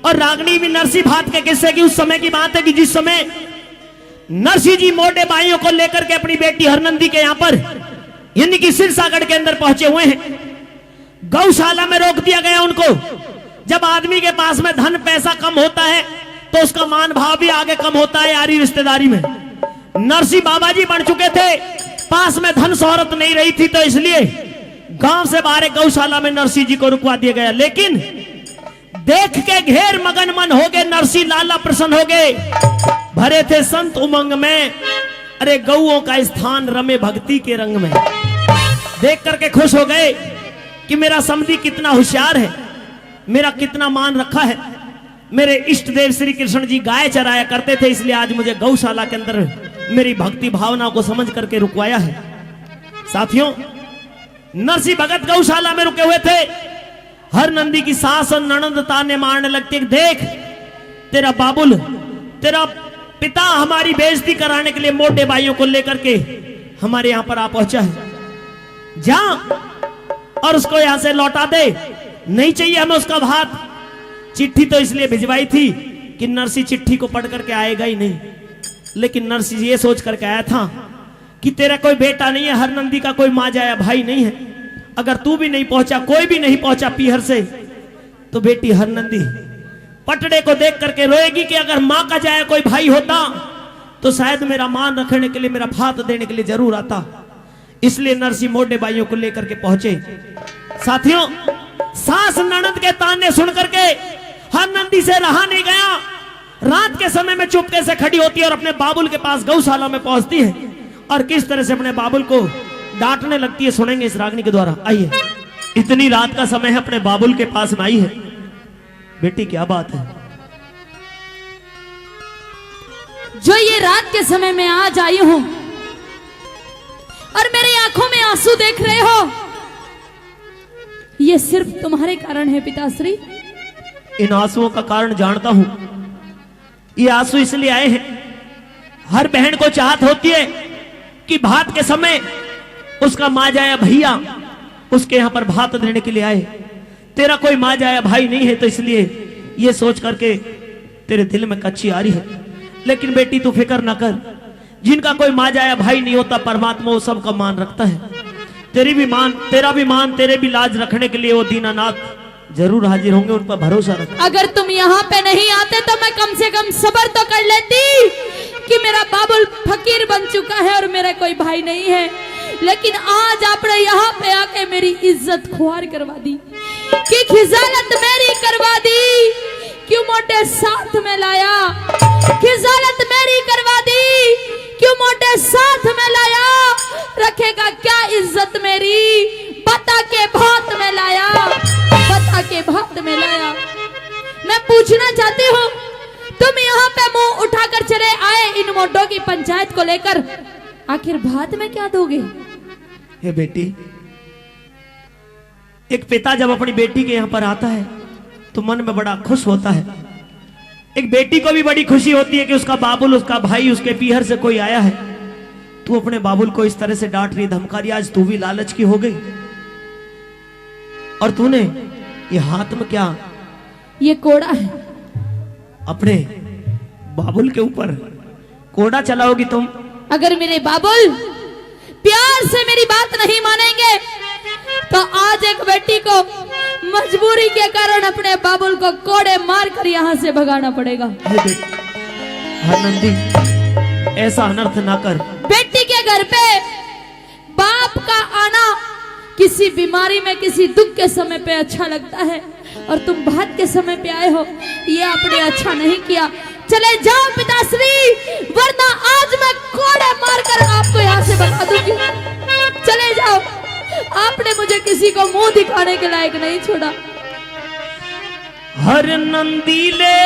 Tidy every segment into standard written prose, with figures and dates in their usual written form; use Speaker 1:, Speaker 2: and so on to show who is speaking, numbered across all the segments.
Speaker 1: और रागनी भी नरसी भात के किस्से की उस समय की बात है कि जिस समय नरसी जी मोटे बाइयों को लेकर के अपनी बेटी हरनंदी के यहां पर यानी कि सिरसागढ़ के अंदर पहुंचे हुए हैं। गौशाला में रोक दिया गया उनको। जब आदमी के पास में धन पैसा कम होता है तो उसका मान भाव भी आगे कम होता है यारी रिश्तेदारी में। नरसी बाबा जी बन चुके थे, पास में धन शोहरत नहीं रही थी, तो इसलिए गांव से बाहर गौशाला में नरसी जी को रुकवा दिया गया। लेकिन देख के घेर मगन मन हो गए, नरसी लाला प्रसन्न हो गए, भरे थे संत उमंग में। अरे गौओं का स्थान रमे भक्ति के रंग में। देख करके खुश हो गए कि मेरा समधी कितना होशियार है, मेरा कितना मान रखा है। मेरे इष्ट देव श्री कृष्ण जी गाय चराया करते थे, इसलिए आज मुझे गौशाला के अंदर मेरी भक्ति भावना को समझ करके रुकवाया है। साथियों, नरसी भगत गौशाला में रुके हुए थे। हरनंदी की सास और ननंद ताने मारने लगती, देख तेरा बाबुल, तेरा पिता हमारी बेइज्जती कराने के लिए मोटे भाइयों को लेकर के हमारे यहां पर आ पहुंचा है। जा और उसको यहां से लौटा दे, नहीं चाहिए हमें उसका भात। चिट्ठी तो इसलिए भिजवाई थी कि नरसी चिट्ठी को पढ़ करके आएगा ही नहीं, लेकिन नरसी ये सोच करके आया था कि तेरा कोई बेटा नहीं है, हरनंदी का कोई मां जाया भाई नहीं है। अगर तू भी नहीं पहुंचा, कोई भी नहीं पहुंचा पीहर से, तो बेटी हरनंदी पटड़े को देख करके रोएगी कि अगर मां का जाया कोई भाई होता तो शायद मेरा मान रखने के लिए, मेरा भात देने के लिए जरूर आता। इसलिए नरसी मोटे भाइयों को लेकर के पहुंचे। साथियों, सास ननद के ताने सुन करके हरनंदी से रहा नहीं गया। रात के समय में चुपके से खड़ी होती है और अपने बाबुल के पास गौशाला में पहुंचती है और किस तरह से अपने बाबुल को डांटने लगती है, सुनेंगे इस रागनी के द्वारा। आइए, इतनी रात का समय है, अपने बाबुल के पास में आई है। बेटी क्या बात है?
Speaker 2: जो ये रात के समय में आज आई हूं और मेरी आंखों में आंसू देख रहे हो, ये सिर्फ तुम्हारे कारण है पिताश्री।
Speaker 1: इन आंसुओं का कारण जानता हूं। ये आंसू इसलिए आए हैं, हर बहन को चाहत होती है कि भात के समय उसका मां जाया भैया उसके यहां पर भात देने के लिए आए। तेरा कोई मां जाया भाई नहीं है, तो इसलिए ये सोच करके तेरे दिल में कच्ची आ रही है। लेकिन बेटी तू फिक्र ना कर, जिनका कोई मां जाया भाई नहीं होता, परमात्मा वो सबका मान रखता है। तेरी भी मान, तेरा भी मान, तेरे भी लाज रखने के लिए वो दीनानाथ जरूर हाजिर होंगे, उन पर भरोसा रख।
Speaker 2: अगर तुम यहाँ पे नहीं आते तो मैं कम से कम सब्र तो कर लेती कि मेरा बाबुल फकीर बन चुका है और मेरा कोई भाई नहीं है। लेकिन आज आपने यहाँ पे आके मेरी इज्जत खुआर करवा दी, कि खिजालत मेरी करवा दी, क्यों मोटे साथ में लाया। खिजालत मेरी करवा दी, क्यों मोटे साथ में लाया। रखेगा क्या इज्जत मेरी, बता के भात में लाया, बता के भात में लाया। मैं पूछना चाहती हूँ, तुम यहाँ पे मुंह उठाकर चले आए इन मोटों की पंचायत को लेकर, आखिर भात में क्या दोगे?
Speaker 1: हे बेटी, एक पिता जब अपनी बेटी के यहां पर आता है तो मन में बड़ा खुश होता है। एक बेटी को भी बड़ी खुशी होती है कि उसका बाबुल, उसका भाई, उसके पीहर से कोई आया है। तू अपने बाबुल को इस तरह से डांट रही, धमका रही, आज तू भी लालच की हो गई। और तूने ये हाथ में क्या?
Speaker 2: ये कोड़ा है।
Speaker 1: अपने बाबुल के ऊपर कोड़ा चलाओगी तुम?
Speaker 2: अगर मेरे बाबुल प्यार से मेरी बात नहीं मानेंगे तो आज एक बेटी को मजबूरी के कारण अपने बाबुल को कोड़े मार कर यहाँ से भगाना पड़ेगा।
Speaker 1: हरनंदी, ऐसा अनर्थ ना कर।
Speaker 2: बेटी के घर पे बाप का आना किसी बीमारी में, किसी दुख के समय पे अच्छा लगता है, और तुम भात के समय पे आए हो, ये आपने अच्छा नहीं किया। चले जाओ पिताश्री, वरना आज मैं कोड़े मारकर आपको यहाँ से भगा दूंगी। चले जाओ, आपने मुझे किसी को मुंह दिखाने के लायक नहीं छोड़ा।
Speaker 1: हरनंदी ले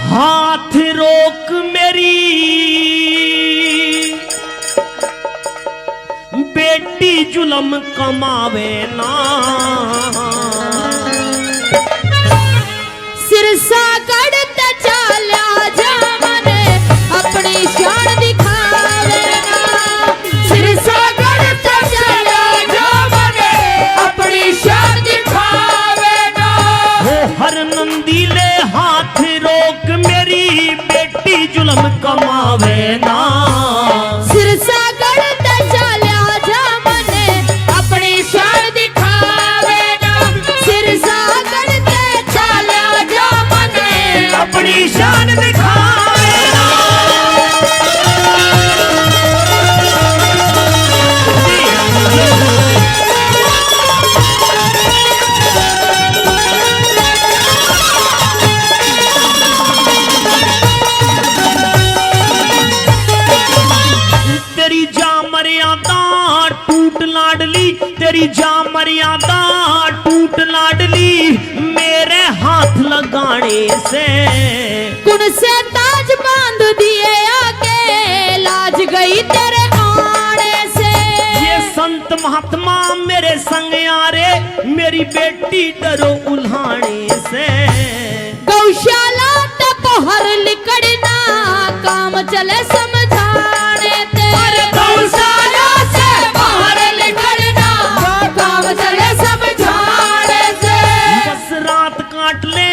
Speaker 1: हाथ रोक मेरी बेटी, जुलम कमावे ना।
Speaker 2: सिरसागढ़ ते चाल्या जामने अपनी शान दिखावे ना। सिरसागढ़ ते चाल्या जामने
Speaker 1: शान दिखावे तेरी जा मर्यादा टूट लाडली, तेरी जा मर्यादा टूट लाडली, मेरे हाथ लगाने से
Speaker 2: कुण से ताज बांध दिए आके, लाज गई तेरे आने से।
Speaker 1: ये संत महात्मा मेरे संग यारे, मेरी बेटी डरो उल्हाने से।
Speaker 2: गौशाला तपोहर लिकड़ना, काम चले समझाने ते।
Speaker 1: गौशाला
Speaker 2: से बाहर लिकड़ना, काम चले समझाने से।
Speaker 1: बस रात काट ले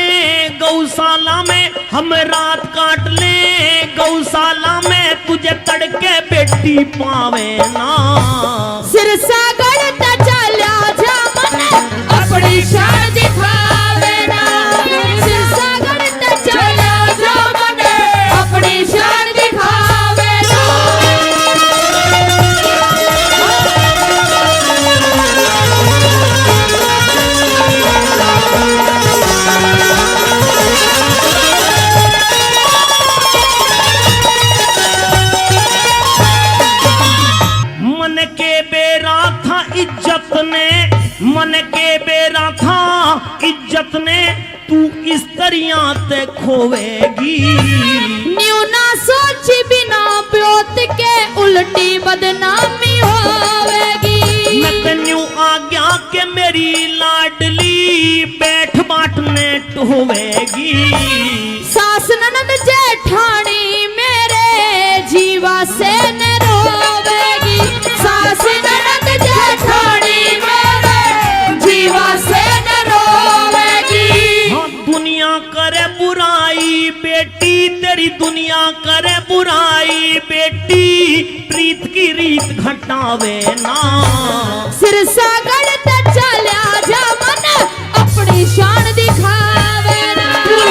Speaker 1: गौशाला में, हम रात काट ले गौशाला में, तुझे तड़के बेटी पावे ना।
Speaker 2: सिरसा गढ़ता चला जा मन, अपनी शान दिखावे ना। सिरसा गढ़ता चला जा मन, अपनी शान दिखावे ना।
Speaker 1: मन के बेरा था इज्जत ने, मन के बेरा था इज्जत ने, तू इस तरिया ते खोवेगी।
Speaker 2: न्यू ना सोच बिना ब्योत के, उल्टी बदनामी होवेगी।
Speaker 1: मैं तेन्यू आज्ञा के मेरी लाडली, बैठ बाटने टोवेगी।
Speaker 2: सास ननद जेठानी मेरे, जीवा से न रोवेगी। सास ननद जेठानी मेरे, जीवा से न रोवेगी।
Speaker 1: हाँ दुनिया करे बुराई बेटी, तेरी दुनिया करे बुराई बेटी, प्रीत की रीत घटावे ना।
Speaker 2: सिरसा गढ़ता चला जा मन, अपनी शान दिखावे ना।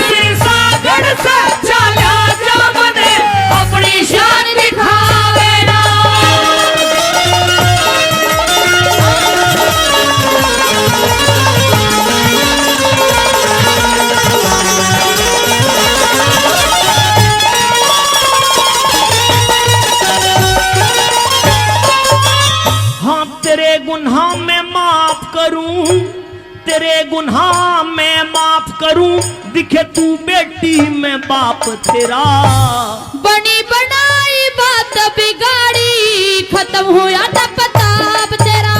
Speaker 1: सिरसा गढ़ से चला जा मन,
Speaker 2: अपनी शान दिखावे ना।
Speaker 1: हाँ तेरे गुनाह मैं माफ करूं, तेरे गुनाह मैं माफ करूं, दिखे तू बेटी मैं बाप तेरा।
Speaker 2: बनी बनाई बात बिगाड़ी, खत्म हुआ न प्रताप तेरा।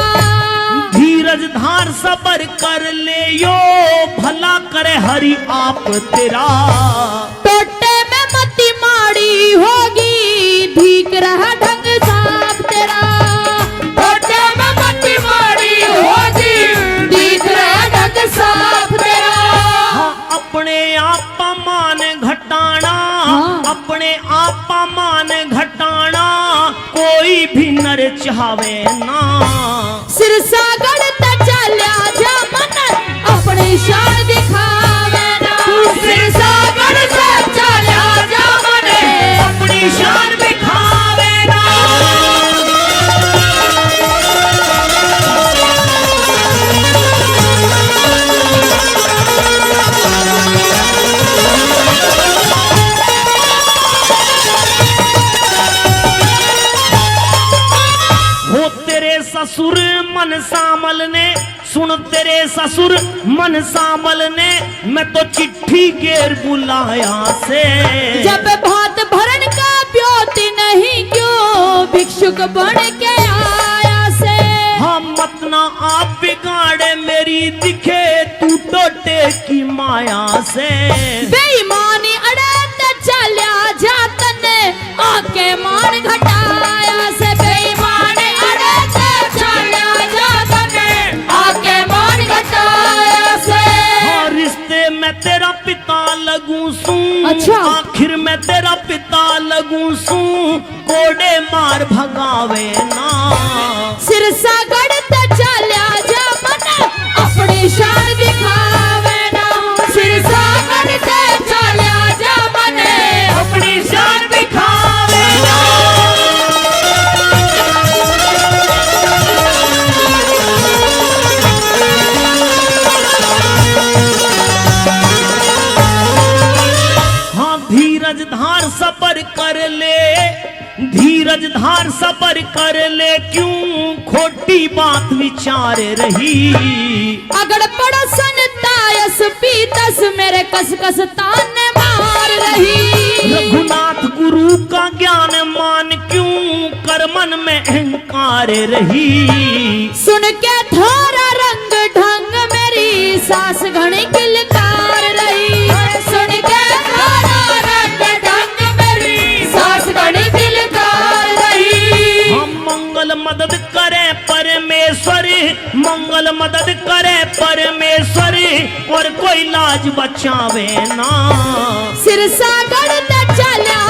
Speaker 1: धीरज धार सबर कर ले यो, भला करे हरि आप तेरा।
Speaker 2: टोटे में मती माड़ी होगी, धीक रहा ढंग साफ तेरा। टोटे में मती माड़ी होगी, धीक रहा ढंग साफ तेरा।
Speaker 1: हाँ अपने आप मान घटाना, अपने आप मान घटाना, कोई भी नर चाहे ना।
Speaker 2: सिरसा गढ़ता चला जा मन, अपनी शान दिखावे ना। सिरसा गढ़ता चला जा मन,
Speaker 1: अपनी शान दिखावे ना। हो तेरे ससुर मन सामल ने, सुन तेरे ससुर मन सामल ने, मैं तो चिट्ठी गेर बुलाया से।
Speaker 2: जब भात भरन का ब्योत नहीं क्यों, भिक्षुक बन के आया से।
Speaker 1: हाँ मत ना आप बिगाड़े मेरी, दिखे तू टोटे की माया से।
Speaker 2: बेईमानी अड़त चला जातन, आके मान घटाया से। बेईमानी अड़त चला जातन, आके मान घटाया से।
Speaker 1: हाँ रिश्ते में तेरा पिता लगू सू,
Speaker 2: अच्छा।
Speaker 1: आखिर में तेरा पिता लगू सू, कोड़े मार भगावे ना।
Speaker 2: सिरसा गढ़ता चला जा मन, अपनी शान दिखावे ना। सिरसा गढ़ता चला जा मन,
Speaker 1: उधार सबर कर ले क्यों खोटी बात विचार रही।
Speaker 2: अगड़ पड़ोसन तायस पीतस मेरे कस कस ताने मार रही।
Speaker 1: रघुनाथ गुरु का ज्ञान मान क्यों कर मन में अहंकार रही।
Speaker 2: सुन के थोड़ा रंग ढंग मेरी सास घनी किलकार रही। सुन के थोड़ा रंग ढंग मेरी सास घनी किलकार रही।
Speaker 1: हम मंगल मदद करे परमेश्वर, मंगल मदद करे परमेश्वर, और कोई लाज बचावे ना।
Speaker 2: सिर सागर ते चला